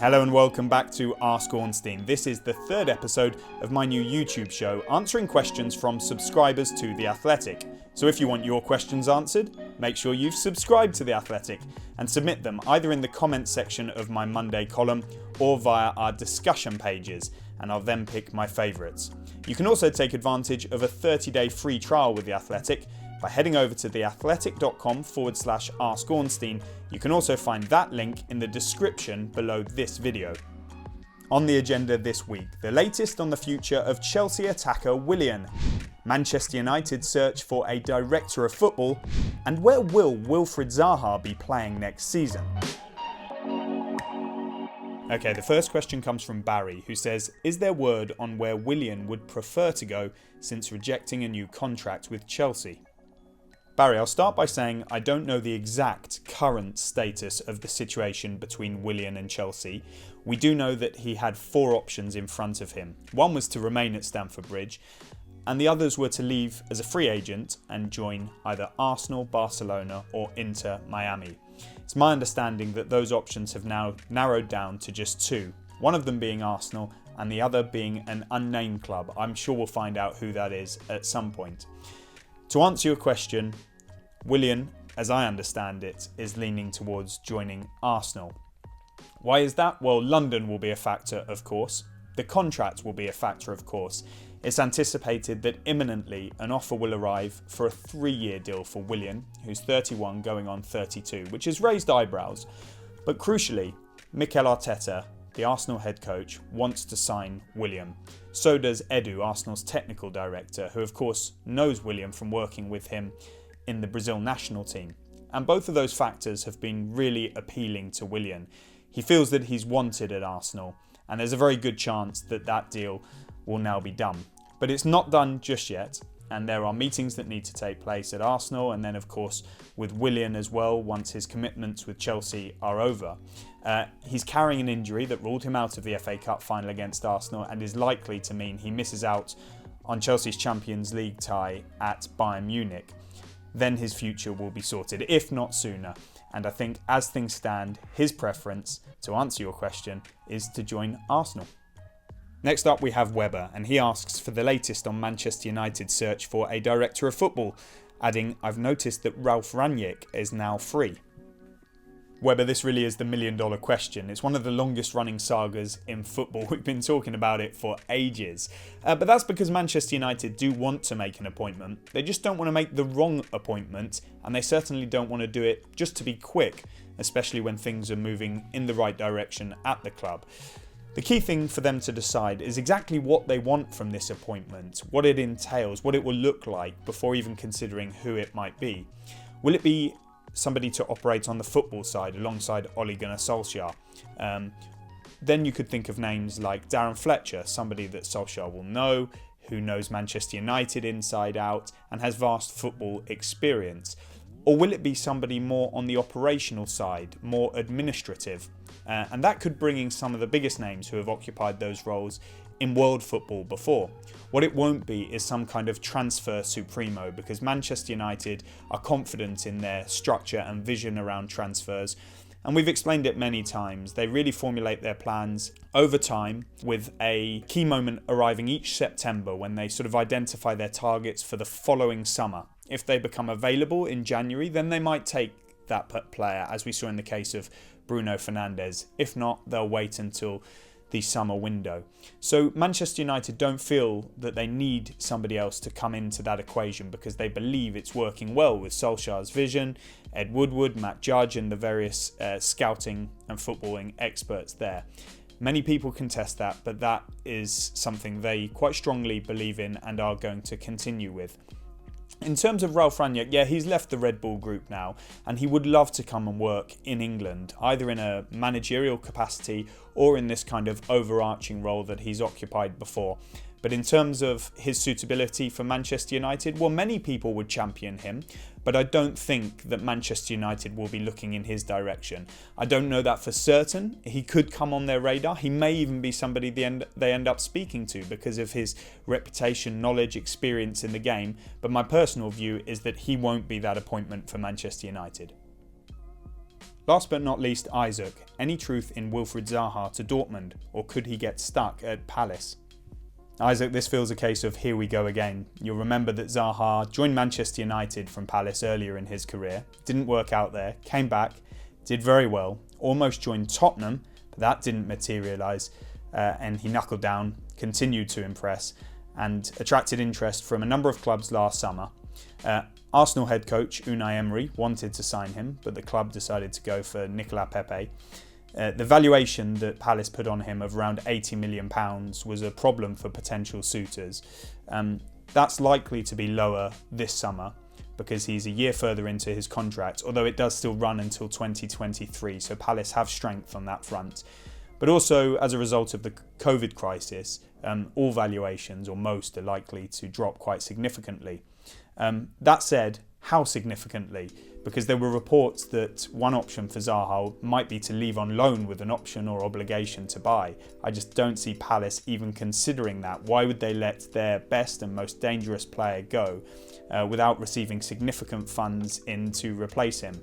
Hello and welcome back to Ask Ornstein. This is the third episode of my new YouTube show, answering questions from subscribers to The Athletic. So if you want your questions answered, make sure you've subscribed to The Athletic and submit them either in the comments section of my Monday column or via our discussion pages, and I'll then pick my favourites. You can also take advantage of a 30-day free trial with The Athletic by heading over to theathletic.com/Ask Ornstein. You can also find that link in the description below this video. On the agenda this week, the latest on the future of Chelsea attacker Willian, Manchester United search for a director of football, and where will Wilfried Zaha be playing next season? Okay, the first question comes from Barry, who says, is there word on where Willian would prefer to go since rejecting a new contract with Chelsea? Barry, I'll start by saying I don't know the exact current status of the situation between Willian and Chelsea. We do know that he had four options in front of him. One was to remain at Stamford Bridge, and the others were to leave as a free agent and join either Arsenal, Barcelona or Inter Miami. It's my understanding that those options have now narrowed down to just two, one of them being Arsenal and the other being an unnamed club. I'm sure we'll find out who that is at some point. To answer your question, Willian, as I understand it, is leaning towards joining Arsenal. Why is that? Well, London will be a factor, of course. The contract will be a factor, of course. It's anticipated that imminently an offer will arrive for a 3-year deal for Willian, who's 31 going on 32, which has raised eyebrows. But crucially, Mikel Arteta, the Arsenal head coach, wants to sign Willian. So does Edu, Arsenal's technical director, who of course knows Willian from working with him in the Brazil national team. And both of those factors have been really appealing to Willian. He feels that he's wanted at Arsenal, and there's a very good chance that that deal will now be done. But it's not done just yet, and there are meetings that need to take place at Arsenal, and then of course with Willian as well once his commitments with Chelsea are over. He's carrying an injury that ruled him out of the FA Cup final against Arsenal and is likely to mean he misses out on Chelsea's Champions League tie at Bayern Munich. Then his future will be sorted, if not sooner. And I think as things stand, his preference, to answer your question, is to join Arsenal. Next up we have Weber, and he asks for the latest on Manchester United's search for a director of football, adding, I've noticed that Ralf Rangnick is now free. Weber, this really is the million-dollar question. It's one of the longest running sagas in football. We've been talking about it for ages. But that's because Manchester United do want to make an appointment. They just don't want to make the wrong appointment, and they certainly don't want to do it just to be quick, especially when things are moving in the right direction at the club. The key thing for them to decide is exactly what they want from this appointment, what it entails, what it will look like before even considering who it might be. Will it be somebody to operate on the football side alongside Ole Gunnar Solskjaer? Then you could think of names like Darren Fletcher, somebody that Solskjaer will know, who knows Manchester United inside out and has vast football experience. Or will it be somebody more on the operational side, more administrative? And that could bring in some of the biggest names who have occupied those roles in world football before. What it won't be is some kind of transfer supremo, because Manchester United are confident in their structure and vision around transfers. And we've explained it many times. They really formulate their plans over time, with a key moment arriving each September when they sort of identify their targets for the following summer. If they become available in January, then they might take that player, as we saw in the case of Bruno Fernandes. If not, they'll wait until the summer window. So Manchester United don't feel that they need somebody else to come into that equation, because they believe it's working well with Solskjaer's vision, Ed Woodward, Matt Judge and the various scouting and footballing experts there. Many people contest that, but that is something they quite strongly believe in and are going to continue with. In terms of Ralf Rangnick, yeah, he's left the Red Bull Group now, and he would love to come and work in England, either in a managerial capacity or in this kind of overarching role that he's occupied before. But in terms of his suitability for Manchester United, well, many people would champion him, but I don't think that Manchester United will be looking in his direction. I don't know that for certain. He could come on their radar. He may even be somebody they end up speaking to because of his reputation, knowledge, experience in the game. But my personal view is that he won't be that appointment for Manchester United. Last but not least, Isaac. Any truth in Wilfried Zaha to Dortmund, or could he get stuck at Palace? Isaac, this feels a case of here we go again. You'll remember that Zaha joined Manchester United from Palace earlier in his career, didn't work out there, came back, did very well, almost joined Tottenham, but that didn't materialise, and he knuckled down, continued to impress, and attracted interest from a number of clubs last summer. Arsenal head coach Unai Emery wanted to sign him, but the club decided to go for Nicolas Pepe. The valuation that Palace put on him of around £80 million was a problem for potential suitors. That's likely to be lower this summer because he's a year further into his contract, although it does still run until 2023, so Palace have strength on that front. But also, as a result of the COVID crisis, all valuations, or most, are likely to drop quite significantly. That said, how significantly? Because there were reports that one option for Zaha might be to leave on loan with an option or obligation to buy. I just don't see Palace even considering that. Why would they let their best and most dangerous player go without receiving significant funds in to replace him?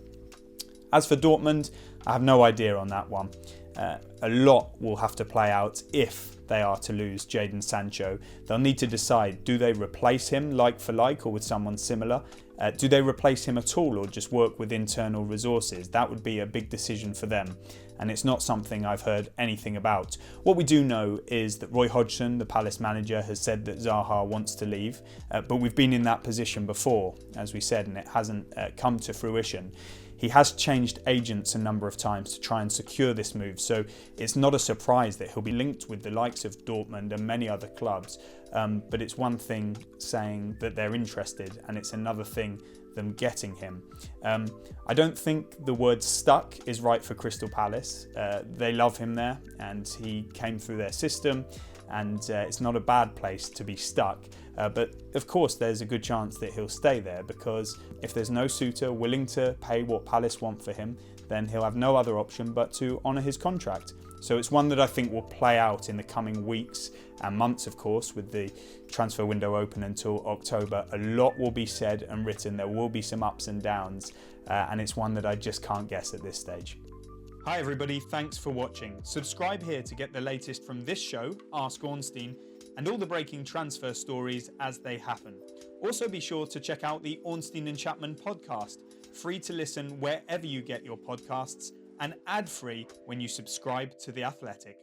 As for Dortmund, I have no idea on that one. A lot will have to play out if they are to lose Jadon Sancho. They'll need to decide, do they replace him like for like or with someone similar? Do they replace him at all or just work with internal resources? That would be a big decision for them, and it's not something I've heard anything about. What we do know is that Roy Hodgson, the Palace manager, has said that Zaha wants to leave, but we've been in that position before, as we said, and it hasn't come to fruition. He has changed agents a number of times to try and secure this move, so it's not a surprise that he'll be linked with the likes of Dortmund and many other clubs. But it's one thing saying that they're interested, and it's another thing them getting him. I don't think the word stuck is right for Crystal Palace. They love him there, and he came through their system, and it's not a bad place to be stuck. But of course there's a good chance that he'll stay there, because if there's no suitor willing to pay what Palace want for him, then he'll have no other option but to honour his contract. So it's one that I think will play out in the coming weeks and months, of course, with the transfer window open until October. A lot will be said and written. There will be some ups and downs, and it's one that I just can't guess at this stage. Hi everybody, thanks for watching. Subscribe here to get the latest from this show, Ask Ornstein, and all the breaking transfer stories as they happen. Also be sure to check out the Ornstein and Chapman podcast, free to listen wherever you get your podcasts, and ad-free when you subscribe to The Athletic.